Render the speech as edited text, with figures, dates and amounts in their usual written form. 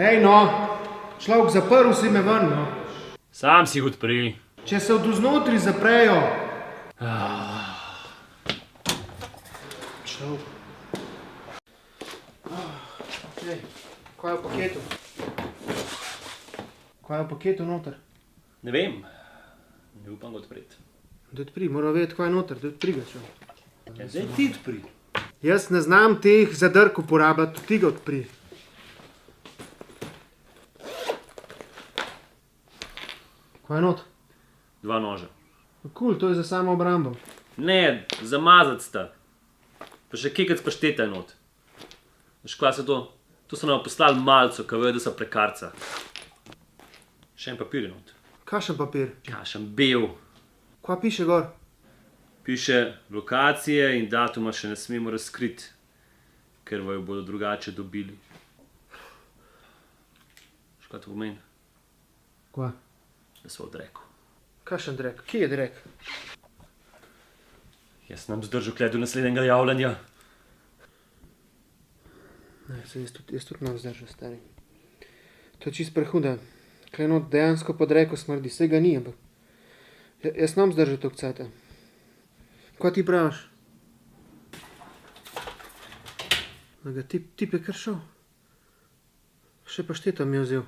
Ej no, človek zaprl si me ven, no. Sam si jih odpri. Če se od vznotri zaprejo. Človek. Okej, kaj je v paketu? Kaj je v paketu noter? Ne vem, ne upam ga odpreti. Da odpri, moram vedeti, kaj je noter, da odpri ga človek. Ja, zdaj ti odpri. Jaz ne znam teh zadrg uporabljati, ti ga odpri. Kaj je not? 2 noža. Kul, to je za samo obrambo. Ne, zamazati sta. Pa še kekec pašteta je not. Veš, kva se to? To so nam poslali malco, ki vejo, da so prekarca. Še en papir je not. Kakšen papir? Kakšen bel. Kva piše gor? Piše, lokacije in datuma še ne smemo razkriti, ker vaju bodo drugače dobili. Veš, kaj to pomeni? Kva? Da so odrekel. Kakšen drek? Kje je drek? Jaz nam zdržal kle do naslednjega javljanja. Ne, se jaz tudi nam zdržal, stari. To je čist prehuda. Kle not dejansko pod reko smrdi, saj ga ni, ampak jaz nam zdržal toliko cajta. Kaj ti praviš? Tip je kar šel. Še pašteta mi je vzel.